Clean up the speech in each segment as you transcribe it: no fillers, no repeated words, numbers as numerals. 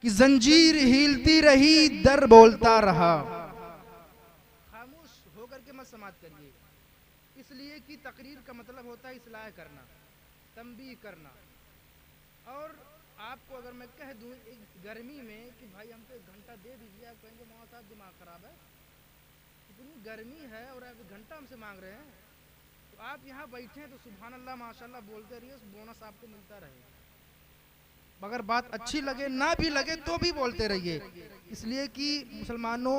कि जंजीर हिलती रही, दर बोलता रहा। खामोश होकर के मत समात करिए, इसलिए कि तकरीर का मतलब होता है इस्लाह करना, तंबीह करना। और आपको अगर मैं कह दूं एक गर्मी में कि भाई हमको 1 घंटा दे दीजिए, आप कहेंगे मौलाना साहब दिमाग खराब है, इतनी गर्मी है और आप 1 घंटा हमसे मांग रहे हैं। तो आप यहाँ बैठे हैं तो सुभान अल्लाह माशाल्लाह बोलते रहिए, बोनस आपको मिलता रहेगा। अगर बात अच्छी लगे ना भी लगे तो भी बोलते रहिए, इसलिए कि मुसलमानों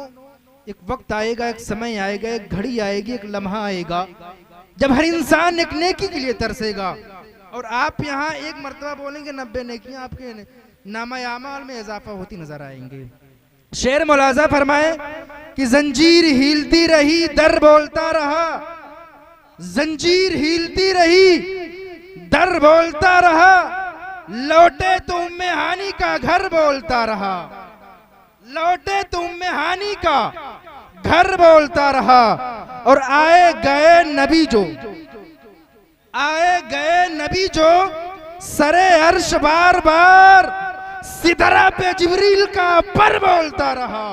एक वक्त आएगा, एक समय आएगा, एक घड़ी आएगी, एक लम्हा आएगा जब हर इंसान एक नेकी के लिए तरसेगा। और आप यहाँ एक मरतबा बोलेंगे 90 नेकियां आपके नामा आमाल में इजाफा होती नजर आएंगे। शेर मुलाजा फरमाए कि जंजीर हिलती रही, दर बोलता रहा। जंजीर हिलती रही, दर बोलता रहा। लौटे तो उम्मे हानी का घर बोलता रहा। लौटे तो उम्मे हानी का घर बोलता रहा। और आए गए नबी जो, आए गए नबी जो सरे अर्श बार बार सिदरा पे जिब्रील का पर बोलता रहा।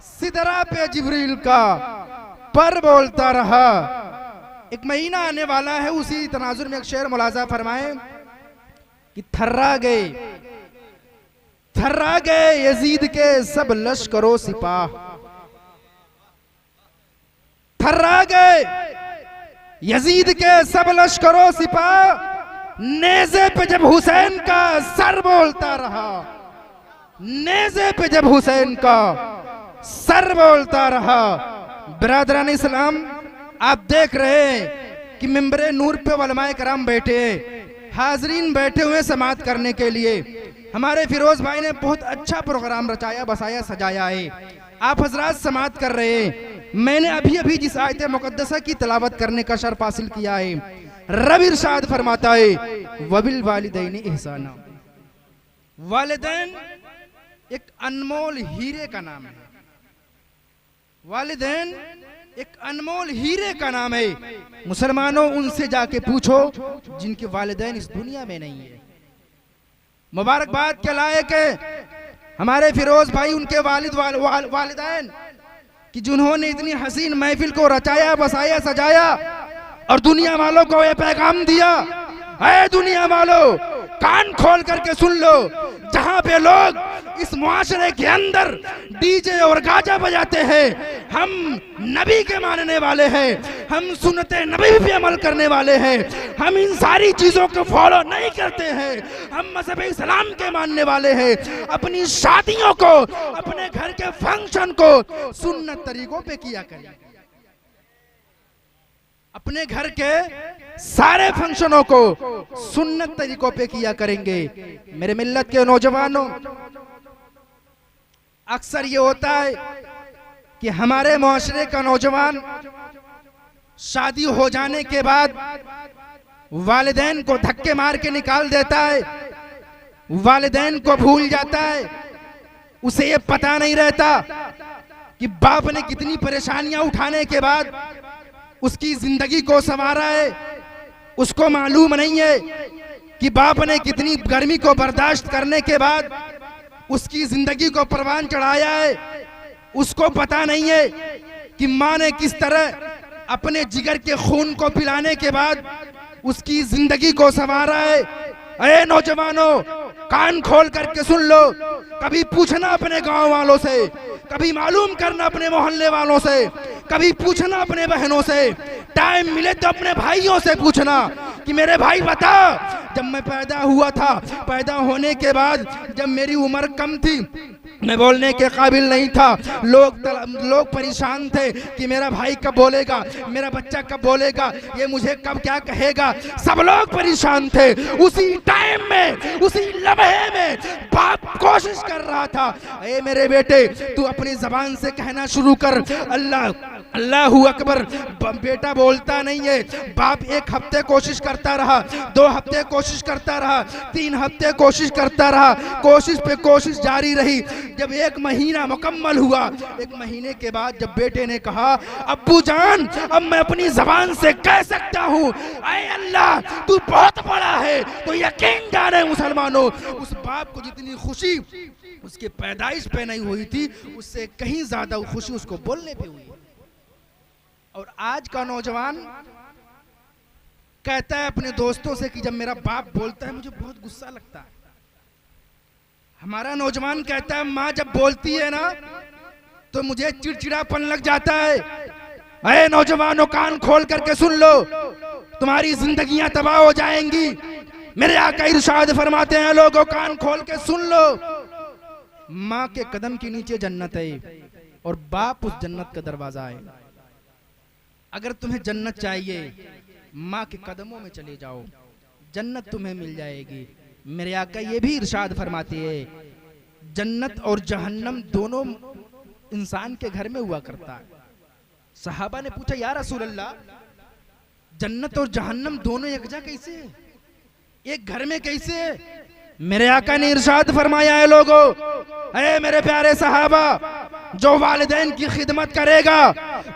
सिदरा पे जिब्रील का पर बोलता रहा। एक महीना आने वाला है, उसी तनाजुर में एक शेर मुलाजा फरमाए कि थर्रा गए यजीद के सब लश्करो सिपाह। थर्रा गए यजीद के सब लश्करो सिपाह। नेज़े पे जब हुसैन का सर बोलता रहा। नेज़े पे जब हुसैन का सर बोलता रहा। बिरादरान इस्लाम, आप देख रहे हैं कि मिंबरे नूर पे उलमाए कराम बैठे, हाजरीन बैठे हुए समात करने के लिए। हमारे फिरोज भाई ने बहुत अच्छा प्रोग्राम रचाया, बसाया, सजाया है। आप हजरात समात कर रहे हैं। मैंने अभी अभी जिस आयत मुकद्दसा की तिलावत करने का शर्फ हासिल किया है, रब इरशाद फरमाता है वबिल वालिदैन इहसाना। वालिदैन एक अनमोल हीरे का नाम है। वालिदैन एक अनमोल हीरे का नाम है। मुसलमानों, उनसे जाके पूछो जिनके वालिदैन इस दुनिया में नहीं है। मुबारकबाद के लायक है हमारे फिरोज भाई, उनके वालिदैन कि जिन्होंने इतनी हसीन महफिल को रचाया, बसाया, सजाया और दुनिया वालों को ये पैगाम दिया। ऐ दुनिया वालों, कान खोल करके सुन लो, जहां पे लोग इस मुआशरे के अंदर डीजे और गाजा बजाते हैं, हम नबी के मानने वाले हैं, हम सुन्नते नबी पे अमल करने वाले हैं, हम इन सारी चीजों को फॉलो नहीं करते हैं, हम मज़हब इस्लाम के मानने वाले हैं। अपनी शादियों को, अपने घर के फंक्शन को सुन्नत तरीकों पे किया करें। अपने घर के सारे फंक्शनों को सुन्नत तरीकों पे किया करेंगे। मेरे मिल्लत के नौजवानों, अक्सर ये होता है कि हमारे मुआशरे का नौजवान शादी हो जाने के बाद वालिदैन को धक्के मार के निकाल देता है, वालिदैन को भूल जाता है। उसे ये पता नहीं रहता कि बाप ने कितनी परेशानियां उठाने के बाद उसकी जिंदगी को संवारा है। उसको मालूम नहीं है कि बाप ने कितनी गर्मी को बर्दाश्त करने के बाद उसकी जिंदगी को परवान चढ़ाया है। उसको पता नहीं है कि माँ ने किस तरह अपने जिगर के खून को पिलाने के बाद उसकी जिंदगी को संवारा है। अरे नौजवानों, कान खोल करके सुन लो। कभी पूछना अपने गांव वालों से, कभी मालूम करना अपने मोहल्ले वालों से, कभी पूछना अपने बहनों से, टाइम मिले तो अपने भाइयों से पूछना कि मेरे भाई बता, जब मैं पैदा हुआ था, पैदा होने के बाद जब मेरी उम्र कम थी, मैं बोलने के काबिल नहीं था, लोग परेशान थे कि मेरा भाई कब बोलेगा, मेरा बच्चा कब बोलेगा, ये मुझे कब क्या कहेगा। सब लोग परेशान थे। उसी टाइम में, उसी लम्हे में बाप कोशिश कर रहा था, ए मेरे बेटे, तू अपनी जबान से कहना शुरू कर अल्लाह अल्लाहू अकबर। बेटा बोलता नहीं है। बाप 1 हफ्ते कोशिश करता रहा, 2 हफ्ते कोशिश करता रहा, 3 हफ्ते कोशिश करता रहा, कोशिश पे कोशिश जारी रही। जब 1 महीना मुकम्मल हुआ, 1 महीने के बाद जब बेटे ने कहा अब्बू जान, अब मैं अपनी जबान से कह सकता हूँ, ऐ अल्लाह तू बहुत बड़ा है, तो यकीन जाने मुसलमानों, उस बाप को जितनी खुशी उसके पैदाइश पे नहीं हुई थी, उससे कहीं ज्यादा खुशी उसको बोलने पे हुई। और आज का नौजवान कहता है अपने दोस्तों से कि जब मेरा बाप बोलता है मुझे बहुत गुस्सा लगता है। हमारा नौजवान कहता है माँ जब बोलती है ना तो मुझे चिड़चिड़ापन लग जाता है। अरे नौजवानों, कान खोल करके सुन लो, तुम्हारी जिंदगियां तबाह हो जाएंगी। मेरे आका इरशाद फरमाते हैं, लोगों कान खोल के सुन लो, माँ के कदम के नीचे जन्नत है और बाप उस जन्नत का दरवाजा है। अगर तुम्हें जन्नत चाहिए, माँ के कदमों में चले जाओ, जन्नत तुम्हें मिल जाएगी। मेरे आका ये भी इरशाद फरमाते हैं, जन्नत और जहन्नम दोनों इंसान के घर में हुआ करता है। सहाबा ने पूछा, या रसूल अल्लाह, जन्नत और जहन्नम दोनों एक जगह कैसे है, एक घर में कैसे है? मेरे आका ने इरशाद फरमाया है, लोगों, अरे मेरे प्यारे सहाबा, जो वालिदैन की खिदमत करेगा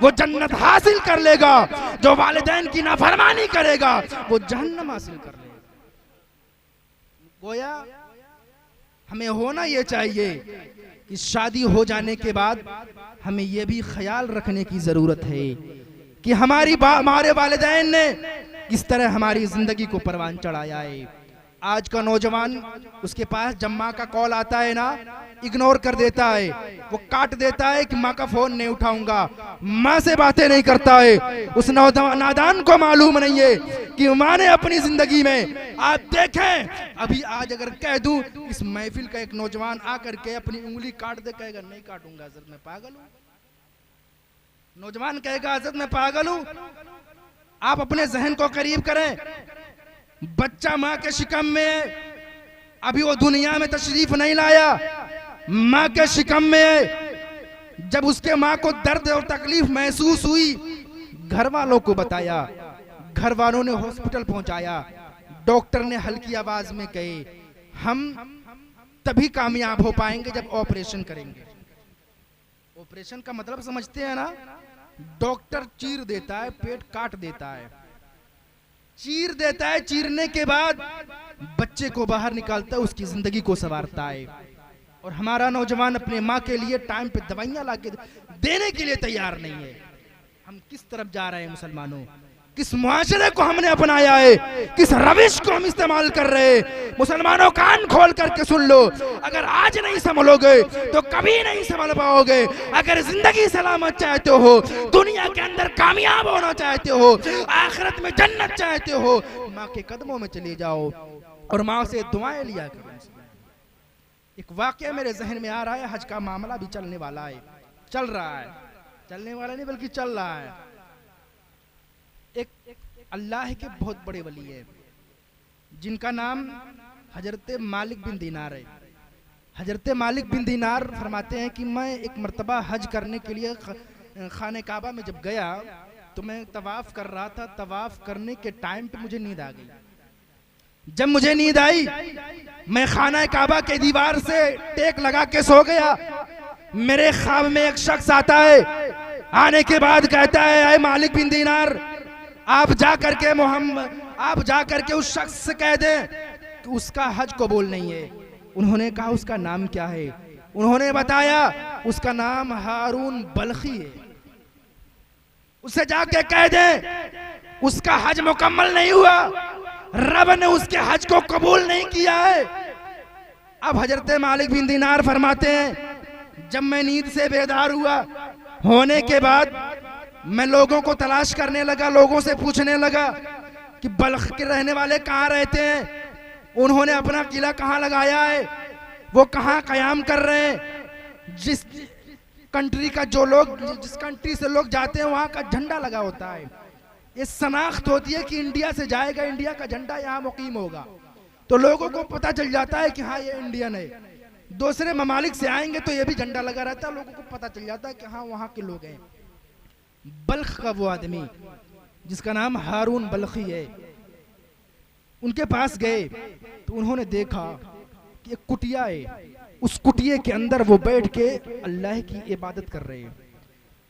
वो जन्नत हासिल कर लेगा, जो वालिदैन की नाफरमानी करेगा वो जहन्नम हासिल कर लेगा। गोया हमें होना ये चाहिए कि शादी हो जाने के बाद हमें ये भी ख्याल रखने की जरूरत है कि हमारे वालिदैन ने किस तरह हमारी जिंदगी को परवान चढ़ाया है। आज का नौजवान, उसके पास जब माँ का कॉल आता है ना, इग्नोर कर देता है, वो काट देता है कि माँ का फोन नहीं उठाऊंगा, माँ से बातें नहीं करता है। उस नादान को मालूम नहीं है कि माँ ने अपनी जिंदगी में, आप देखें, अभी आज अगर कह दूं इस महफिल का एक नौजवान आकर के अपनी उंगली काट दे, कहेगा नहीं काटूंगा हज़रत, मैं पागल हूं। नौजवान कहेगा हज़रत मैं पागल हूं। आप अपने जहन को करीब करें, बच्चा माँ के शिकम में, अभी वो दुनिया में तशरीफ नहीं लाया, माँ के शिकम में जब उसके माँ को दर्द और तकलीफ महसूस हुई, घर वालों को बताया, घर वालों ने हॉस्पिटल पहुंचाया, डॉक्टर ने हल्की आवाज में कहे, हम तभी कामयाब हो पाएंगे जब ऑपरेशन करेंगे। ऑपरेशन का मतलब समझते हैं ना, डॉक्टर चीर देता है, पेट काट देता है, चीर देता है, चीरने के बाद बच्चे को बाहर निकालता है, उसकी जिंदगी को संवारता है। और हमारा नौजवान अपने माँ के लिए टाइम पे दवाइयां लाके देने के लिए तैयार नहीं है। हम किस तरफ जा रहे हैं मुसलमानों? किस मुआशरे को हमने अपनाया है, किस रविश को हम इस्तेमाल कर रहे हैं? मुसलमानों, कान खोल करके सुन लो, अगर आज नहीं संभलोगे तो कभी नहीं संभल पाओगे। अगर जिंदगी सलामत चाहते हो, दुनिया के अंदर कामयाब होना चाहते हो, आखिरत में जन्नत चाहते हो, माँ के कदमों में चले जाओ और माँ से दुआएं लिया करो। एक वाकया मेरे जहन में आ रहा है, हज का मामला भी चलने वाला है, चल रहा है, चलने वाला नहीं बल्कि चल रहा है। एक अल्लाह के बहुत बड़े वली है जिनका नाम हजरत मालिक बिन दीनार है। हजरत मालिक बिन दीनार फरमाते हैं कि मैं एक मर्तबा हज करने के लिए खाने काबा में जब गया तो मैं तवाफ कर रहा था, तवाफ करने के टाइम पे मुझे नींद आ गई। जब मुझे नींद आई, मैं खाना काबा के दीवार से टेक लगा के सो गया। मेरे ख्वाब में एक शख्स आता है, आने के बाद कहता है, अय मालिक बिन दीनार, आप जा करके आप जा करके उस शख्स से कह दें कि उसका हज कबूल नहीं है। उन्होंने कहा उसका नाम क्या है? उन्होंने बताया उसका नाम हारून बल्खी है। उसे जाके कह दें उसका हज मुकम्मल नहीं हुआ, रब ने उसके हज को कबूल नहीं किया है। अब हजरत मालिक बिन दीनार फरमाते हैं, जब मैं नींद से बेदार हुआ होने के बाद मैं लोगों को तलाश करने लगा, लोगों से पूछने लगा कि बल्ख के रहने वाले कहाँ रहते हैं, उन्होंने अपना किला कहाँ लगाया है, वो कहाँ कयाम कर रहे हैं। जिस कंट्री का जो लोग, जिस कंट्री से लोग जाते हैं वहाँ का झंडा लगा होता है, ये शनाख्त होती है कि इंडिया से जाएगा, इंडिया का झंडा यहाँ मुकीम होगा, तो लोगों को पता चल जाता है कि हाँ ये इंडियन है। दूसरे ममालिक से आएंगे तो ये भी झंडा लगा रहता है, लोगों को पता चल जाता है कि हाँ वहाँ के लोग हैं। बल्ख का वो आदमी जिसका नाम हारून बल्खी है, उनके पास गए तो उन्होंने देखा कि एक कुटिया है, उस कुटिये के अंदर वो बैठ के अल्लाह की इबादत कर रहे हैं,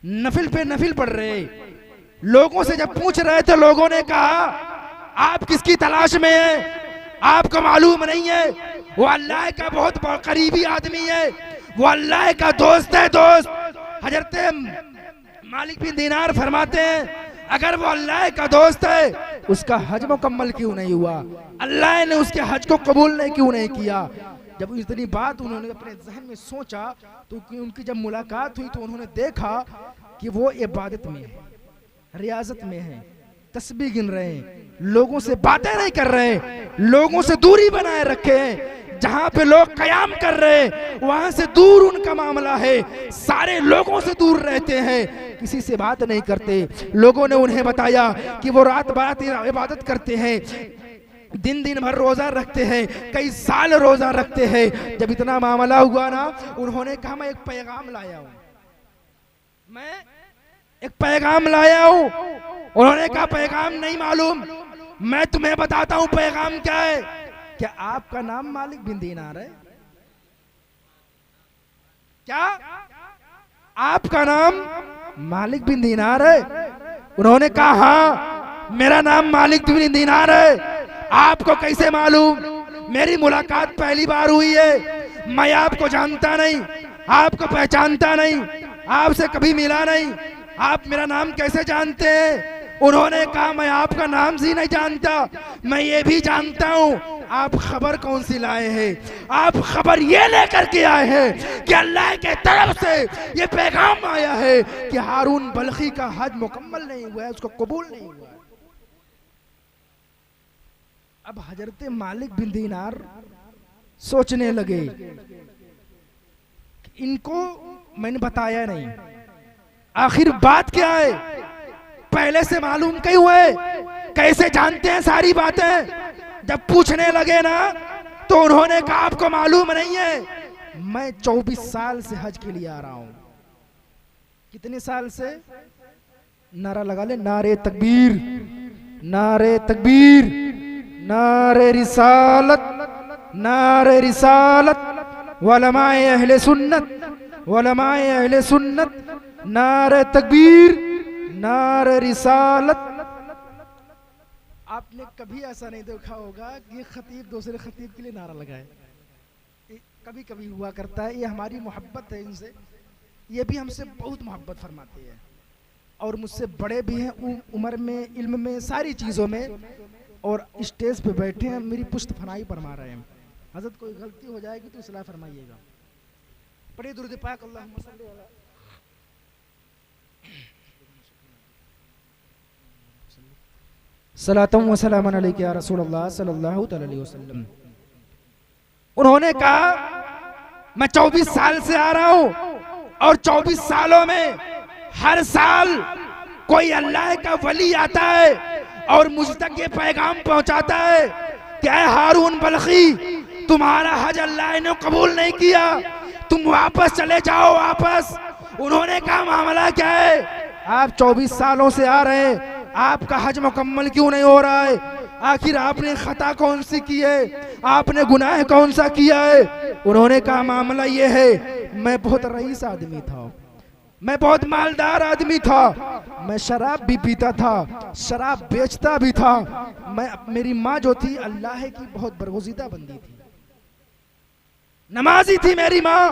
नफिल पे नफिल पढ़ रहे हैं। लोगों से जब पूछ रहे थे, लोगों ने कहा आप किसकी तलाश में हैं, आपको मालूम नहीं है वो अल्लाह का बहुत करीबी आदमी है, वो अल्लाह का दोस्त है, दोस्त। हजरत मालिक बिन दीनार फरमाते हैं अगर वो अल्लाह का दोस्त है उसका हज मुकम्मल क्यों नहीं हुआ, अल्लाह ने उसके हज को कबूल नहीं क्यों नहीं किया। जब इतनी बात उन्होंने अपने जहन में सोचा तो उनकी जब मुलाकात हुई तो उन्होंने देखा कि वो इबादत में है, रियाजत में है, तस्बीह गिन रहे हैं, लोगों से बातें नहीं कर रहे हैं, लोगों से दूरी बनाए रखे हैं। जहां पे लोग कयाम कर रहे हैं वहां से दूर उनका मामला है, सारे लोगों से दूर रहते हैं, किसी से बात नहीं करते। लोगों ने उन्हें बताया कि वो रात बारात इबादत करते हैं, दिन दिन भर रोजा रखते हैं, कई साल रोजा रखते हैं। जब इतना मामला हुआ ना, उन्होंने कहा मैं एक पैगाम लाया हूं, मैं एक पैगाम लाया हूं। उन्होंने कहा पैगाम नहीं मालूम, मैं तुम्हें बताता हूं पैगाम क्या है। क्या आपका नाम मालिक बिन दीनार है? क्या आपका नाम मालिक बिन दीनार है? उन्होंने कहा हाँ मेरा नाम मालिक बिन दीनार है। आपको कैसे मालूम? मेरी मुलाकात पहली बार हुई है, मैं आपको जानता नहीं, आपको पहचानता नहीं, आपसे कभी मिला नहीं, आप मेरा नाम कैसे जानते हैं? उन्होंने कहा मैं आपका नाम ही नहीं जानता, मैं ये भी जानता हूँ आप खबर कौन सी लाए हैं। आप खबर ये लेकर के आए हैं कि अल्लाह के तरफ से ये पैगाम आया है कि हारून बल्खी का हज मुकम्मल नहीं हुआ है, उसको कबूल नहीं हुआ है। अब हजरत मालिक बिन दीनार सोचने लगे कि इनको मैंने बताया नहीं, आखिर बात क्या है, पहले से मालूम क्यों हुए, कैसे जानते हैं सारी बातें। जब पूछने लगे ना तो उन्होंने कहा आपको मालूम नहीं है, मैं 24 साल से हज के लिए आ रहा हूं। कितने साल से? नारा लगा ले, नारे तकबीर, नारे तकबीर, नारे रिसालत, नारे रिसालत, वलमाए अहले सुन्नत, वलमाए अहले सुन्नत, नारे तकबीर, नारे रिसालत। आपने कभी ऐसा नहीं देखा होगा कि खतीब दूसरे खतीब के लिए नारा लगाए, कभी कभी हुआ करता है। ये हमारी मोहब्बत है इनसे, ये भी हमसे बहुत मोहब्बत फरमाते हैं और मुझसे बड़े भी हैं उम्र में, इल्म में, सारी चीज़ों में, और स्टेज पे बैठे हैं मेरी पुश्त फनाई फरमा रहे हैं। हज़रत कोई गलती हो जाएगी तो इस्लाह फरमाइएगा। पढ़िए दुरूद पाक अल्लाहुम्मा सल्ली अला सलातम व सलामन अलैका या रसूलल्लाह सल्लल्लाहु अलैहि वसल्लम। उन्होंने कहा मैं 24 साल से आ रहा हूं और 24 सालों में हर साल कोई अल्लाह का वली आता है और मुझ तक ये पैगाम पहुंचाता है कि ऐ हारून बल्खी, तुम्हारा हज अल्लाह ने कबूल नहीं किया, तुम वापस चले जाओ वापस। उन्होंने कहा मामला क्या है, आप 24 सालों से आ रहे हैं, आपका हज मुकम्मल क्यों नहीं हो रहा है? आखिर आपने खता कौन सी की है, आपने गुनाह कौन सा किया है? उन्होंने कहा मामला ये है, मैं बहुत रईस आदमी था, मैं बहुत मालदार आदमी था, मैं शराब भी पीता था, शराब बेचता भी था, मेरी माँ जो थी अल्लाह की बहुत बरगुज़ीदा बंदी थी, नमाजी थी मेरी माँ।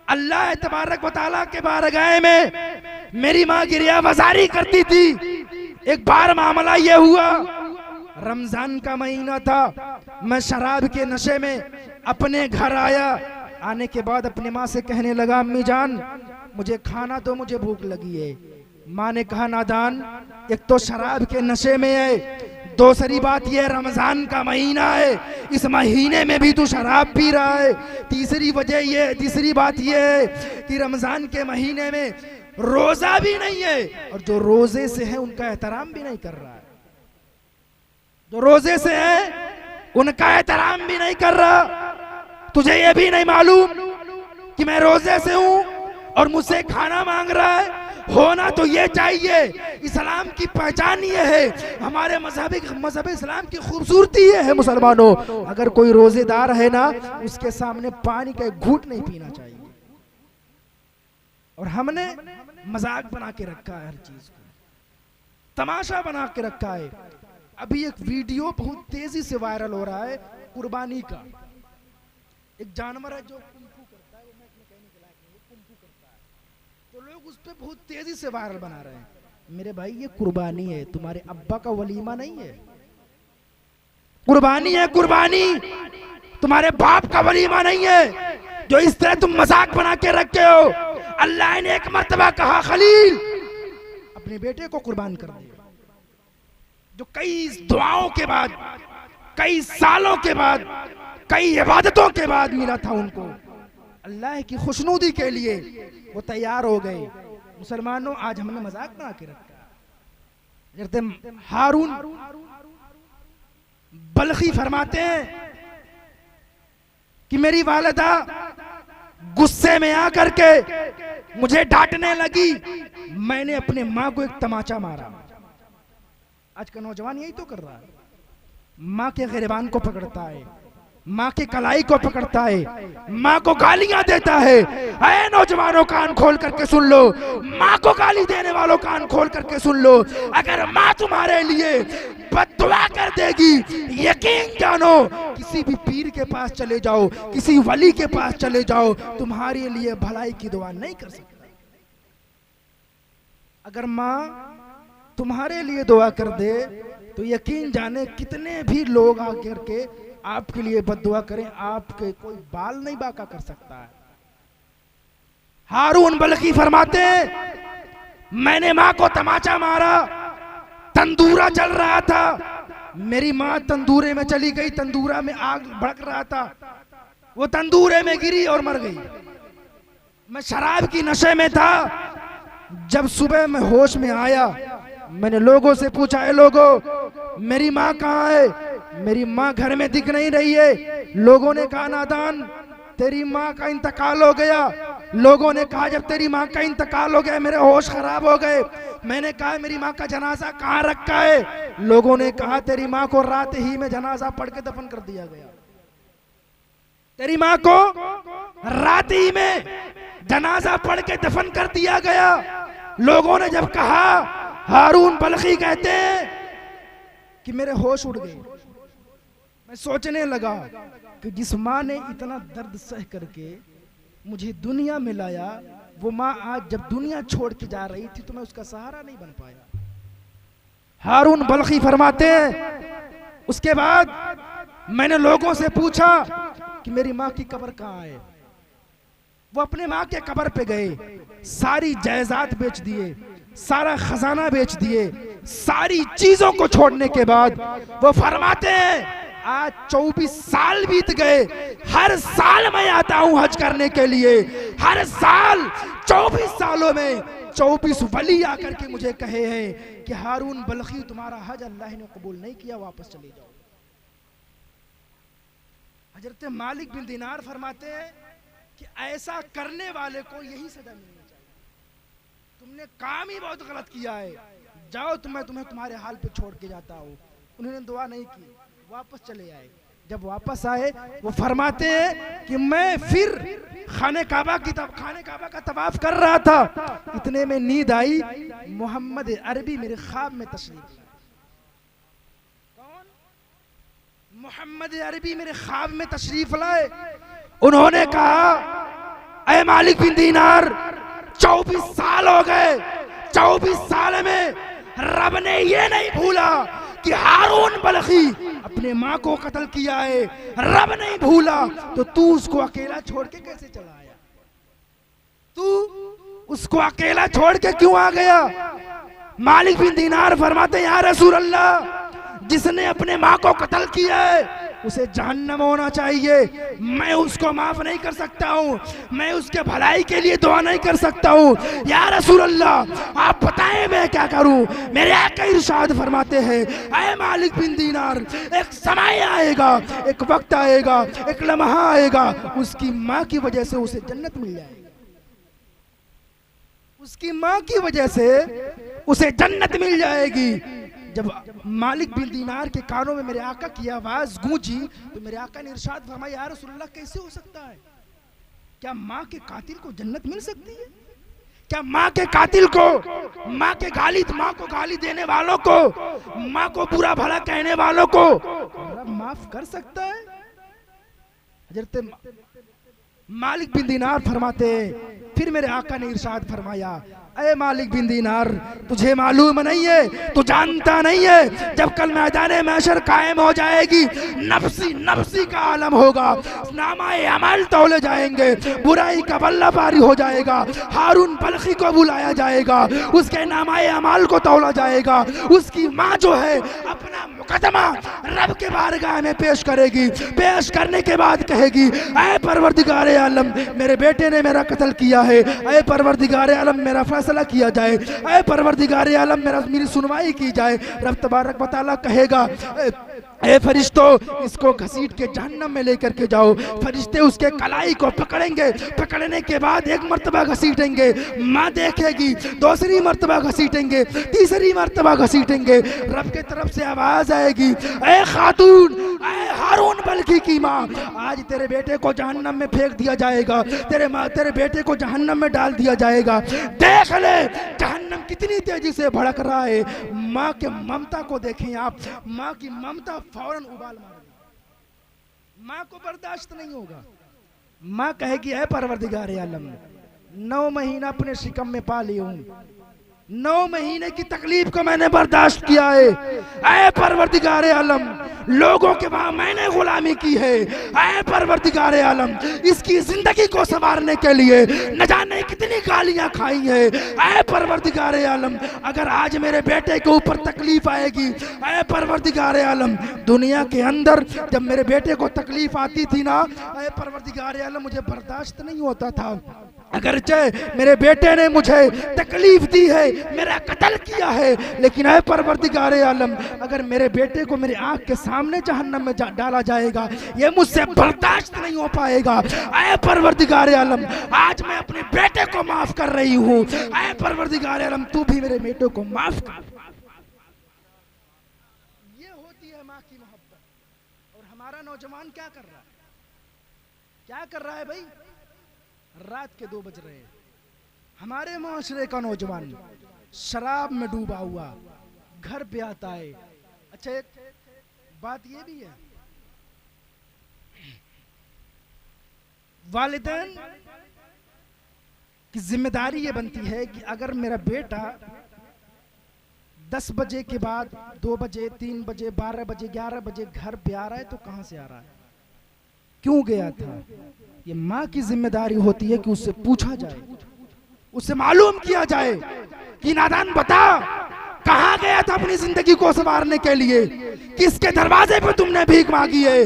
अल्लाह तबारक व तआला के बारगाह में मेरी माँ गिरिया बाजारी करती थी। एक बार मामला यह हुआ, रमजान का महीना था, मैं शराब के नशे में अपने घर आया, आने के बाद अपनी माँ से कहने लगा अम्मी जान मुझे खाना दो, मुझे भूख लगी है। माँ ने कहा नादान, एक तो शराब के नशे में है, दूसरी बात यह रमजान का महीना है, इस महीने में भी तू शराब पी रहा है। तीसरी बात यह है कि रमजान के महीने में रोजा भी नहीं है और जो रोजे से है उनका एहतराम भी नहीं कर रहा है, जो रोजे से है उनका एहतराम भी नहीं कर रहा। तुझे ये भी नहीं मालूम कि मैं रोजे से हूं और मुझसे खाना मांग रहा है? होना तो ये चाहिए, इस्लाम की पहचान ये है, हमारे मजहब इस्लाम की खूबसूरती ये है मुसलमानों, अगर कोई रोजेदार है ना उसके सामने पानी का एक घूंट नहीं पीना चाहिए। और हमने मजाक बना के रखा है, हर चीज को तमाशा बना के रखा है। अभी एक वीडियो बहुत तेजी से वायरल हो रहा है कुर्बानी का, एक जानवर है जो कुंफू करता है, वो मैं इसमें कहने के लायक नहीं, वो कुंफू करता है, तो लोग उस पर बहुत तेजी से वायरल बना रहे हैं। मेरे भाई ये कुर्बानी है, तुम्हारे अब्बा का वलीमा नहीं है। कुर्बानी है कुर्बानी, तुम्हारे बाप का वलीमा नहीं है जो इस तरह तुम मजाक बना के रखे हो। अल्लाह ने एक मर्तबा कहा खलील अपने बेटे को कुर्बान कर दिया, जो कई दुआओं के बाद, कई सालों के बाद, कई इबादतों के बाद मिला था उनको। अल्लाह की खुशनुदी के लिए वो तैयार हो गए। मुसलमानों आज हमने मजाक बना के रखा। हज़रत हारून बल्खी फरमाते हैं कि मेरी वालिदा गुस्से में आकर के मुझे डांटने लगी, मैंने अपने माँ को एक तमाचा मारा। आज का नौजवान यही तो कर रहा है, माँ के गिरबान को पकड़ता है, माँ की कलाई को पकड़ता है, माँ को गालियां देता है। ऐ नौजवानों कान खोल करके सुन लो, माँ को गाली देने वालों कान खोल करके सुन लो, अगर माँ तुम्हारे लिए बद्दुआ कर देगी, यकीन जानो किसी भी पीर के पास चले जाओ, किसी वली के पास चले जाओ, तुम्हारे लिए भलाई की दुआ नहीं कर सकता। अगर माँ तुम्हारे लिए दुआ कर दे तो यकीन जाने कितने भी लोग आकर के आपके लिए बद्दुआ करें, आपके कोई बाल नहीं बाका कर सकता है। हारून बल्खी फरमाते हैं मैंने माँ को तमाचा मारा, तंदूरा जल रहा था, मेरी माँ तंदूरे में चली गई, तंदूरा में आग भड़क रहा था, वो तंदूरे में गिरी और मर गई। मैं शराब की नशे में था। जब सुबह में होश में आया, मैंने लोगों से पूछा, है लोगों मेरी माँ कहाँ है? मेरी माँ घर में दिख नहीं रही है। लोगों ने कहा नादान तेरी माँ का इंतकाल हो गया। लोगों ने कहा जब तेरी माँ का इंतकाल हो गया मेरे होश खराब हो गए। मैंने कहा मेरी माँ का जनाजा कहाँ रखा है? लोगों ने कहा तेरी माँ को रात ही में जनाजा पढ़ के दफन कर दिया गया। तेरी माँ को रात ही में जनाजा पढ़ के दफन कर दिया गया। लोगों ने जब कहा, हारून बल्खी कहते हैं कि मेरे होश उड़ गए। मैं सोचने लगा कि जिस माँ ने इतना दर्द सह करके मुझे दुनिया में लाया, वो माँ आज जब दुनिया छोड़ के जा रही थी तो मैं उसका सहारा नहीं बन पाया। हारून बल्खी फरमाते हैं उसके बाद मैंने लोगों से पूछा कि मेरी माँ की कब्र कहाँ है? वो अपने माँ के कब्र पे गए, सारी जायदाद बेच दिए, सारा खजाना बेच दिए, सारी चीजों को छोड़ने के बाद वो फरमाते हैं आज 24 साल बीत गए, हर साल मैं आता हूं हज करने के लिए। हर साल 24 सालों में 24 वली आकर के मुझे कहे हैं कि हारून बल्खी तुम्हारा हज अल्लाह ने कबूल नहीं किया, वापस चले जाओ। हजरत मालिक बिन दिनार फरमाते हैं कि ऐसा करने वाले को यही सजा मिलनी चाहिए। तुमने काम ही बहुत गलत किया है, जाओ तुम्हें तुम्हारे हाल पे छोड़ के जाता हूँ। उन्होंने दुआ नहीं की, वापस चले आए। जब वापस आए वो फरमाते हैं कि मैं फिर खाने काबा का तवाफ कर रहा था, इतने में नींद आई, मोहम्मद अरबी मेरे ख्वाब में तशरीफ लाए। कौन? मोहम्मद अरबी मेरे ख्वाब में तशरीफ लाए। उन्होंने कहा ऐ मालिक बिन दीनार 24 साल हो गए, 24 साल में रब ने ये नहीं भूला कि हारून बल्खी अपने माँ को कत्ल किया है। रब नहीं भूला तो तू उसको अकेला छोड़ के कैसे चला आया? तू उसको अकेला छोड़ के क्यों आ गया? मालिक बिन दीनार फरमाते हैं या रसूल अल्लाह, जिसने अपने माँ को कत्ल किया है उसे जहन्नम होना चाहिए। मैं उसको माफ नहीं कर सकता हूँ, मैं उसके भलाई के लिए दुआ नहीं कर सकता हूँ। या रसूल अल्लाह आप बताएं मैं क्या करूँ? मेरे आका इरशाद फरमाते हैं ऐ मालिक बिन दीनार, एक समय आएगा, एक वक्त आएगा, एक लम्हा आएगा, उसकी माँ की वजह से उसे जन्नत मिल जाएगी। उसकी माँ की वजह से उसे जन्नत मिल जाएगी। जब मालिक बिन दीनार के कानों में मेरे आका की आवाज गूंजी तो मेरे आका ने इरशाद फरमाया या रसूल अल्लाह कैसे हो सकता है? क्या माँ के कातिल को जन्नत मिल सकती है? क्या माँ के कातिल को, माँ को गाली देने वालों को, माँ को बुरा भला कहने वालों को रब माफ कर सकता है? हजरत मालिक बिन दीनार फरमाते, फिर मेरे आका ने इरशाद फरमाया, अरे मालिक बिन दीनार, तुझे मालूम नहीं है, तू जानता नहीं है, जब कल मैदान महशर कायम हो जाएगी, नफ्सी नफ्सी का आलम होगा, नामाए अमल तौले जाएंगे, बुराई का बल्ला पारी हो जाएगा, हारून बल्खी को बुलाया जाएगा, उसके नामाए अमल को तौला जाएगा, उसकी माँ जो है अपना मुकदमा रब के बारगाह में पेश करेगी, पेश करने के बाद कहेगी, ऐ परवरदिगारे आलम, मेरे बेटे ने मेरा कत्ल किया है, ऐ परवरदिगारे आलम मेरा फैसला किया जाए, ऐ परवरदिगारे आलम मेरी सुनवाई की जाए। रब तबारक व तआला कहेगा, ए फरिश्तों, इसको घसीट के जहन्नम में लेकर के जाओ। फरिश्ते उसके कलाई को पकड़ेंगे, पकड़ने के बाद एक मर्तबा घसीटेंगे, माँ देखेगी, दूसरी मर्तबा घसीटेंगे, तीसरी मर्तबा घसीटेंगे, रब के तरफ से आवाज आएगी, ए खातून, ए हारून बल्खी की माँ, आज तेरे बेटे को जहन्नम में फेंक दिया जाएगा, तेरे बेटे को जहन्नम में डाल दिया जाएगा, देख ले जहन्नम कितनी तेजी से भड़क रहा है। माँ के ममता को देखें आप, माँ की ममता फौरन उबाल मारेगी, माँ को बर्दाश्त नहीं होगा। माँ कहेगी, ऐ परवरदिगारे आलम, 9 महीना अपने शिकम में पाली हूँ, 9 महीने की तकलीफ को मैंने बर्दाश्त किया है, ऐ परवरदिगारे आलम, लोगों के वहां मैंने गुलामी की है, ऐ परवरदिगारे आलम, इसकी जिंदगी को संवारने के लिए न जाने कितनी गालियां खाई है, ऐ परवरदिगारे आलम, अगर आज मेरे बेटे के ऊपर तकलीफ आएगी, ऐ परवरदिगारे आलम, दुनिया के अंदर जब मेरे बेटे को तकलीफ आती थी ना, ऐ परवरदिगारे आलम, मुझे बर्दाश्त नहीं होता था, अगरचे मेरे बेटे ने मुझे तकलीफ दी है, मेरा कत्ल किया है, लेकिन ऐ परवरदिगारे आलम, अगर मेरे बेटे को मेरी आंख के सामने जहन्नम में डाला जाएगा, ये मुझसे बर्दाश्त नहीं हो पाएगा। ऐ परवरदिगारे आलम, आज मैं अपने बेटे को माफ कर रही हूँ, ऐ परवरदिगारे आलम, तू भी मेरे बेटे को माफ कर। ये होती है माँ की मोहब्बत। और हमारा नौजवान क्या कर रहा है, क्या कर रहा है भाई? रात के 2 बज रहे हैं, हमारे मुआशरे का नौजवान शराब में डूबा हुआ घर पे आता है। अच्छा, एक बात ये भी है, वालिदैन की जिम्मेदारी ये बनती है कि अगर मेरा बेटा 10 बजे के बाद 2 बजे, 3 बजे, 12 बजे, 11 बजे घर पे आ रहा है, तो कहां से आ रहा है, क्यों गया था, ये माँ की जिम्मेदारी होती है कि उससे पूछा जाए, उससे मालूम किया जाए कि नादान बता, कहां गया था अपनी जिंदगी को संवारने के लिए, किसके दरवाजे पे तुमने भीख मांगी है,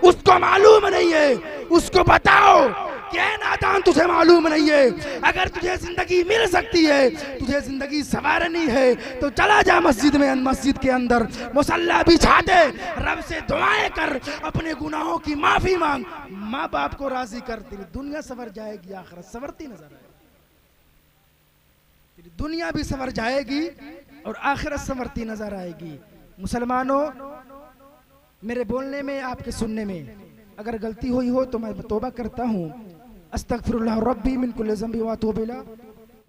उसको मालूम नहीं है, उसको बताओ। क्या नादान, तुझे मालूम नहीं है, अगर तुझे जिंदगी मिल सकती है, तुझे जिंदगी संवारनी है, तो चला जा मस्जिद में, मस्जिद के अंदर मुसल्ला बिछा दे, रब से दुआएं कर, अपने गुनाहों की माफी मांग, माँ बाप को राजी कर, तेरी दुनिया संवर जाएगी, आखिरत संवरती नजर आएगी, तेरी दुनिया भी संवर जाएगी और आखिरत संवरती नजर आएगी। मुसलमानों, मेरे बोलने में, आपके सुनने में अगर गलती हुई हो तो मैं तौबा करता हूँ। अस्तगफिरुल्लाह रब्बी मिन कुल्लि ज़ंबि व अतूबु इलैह।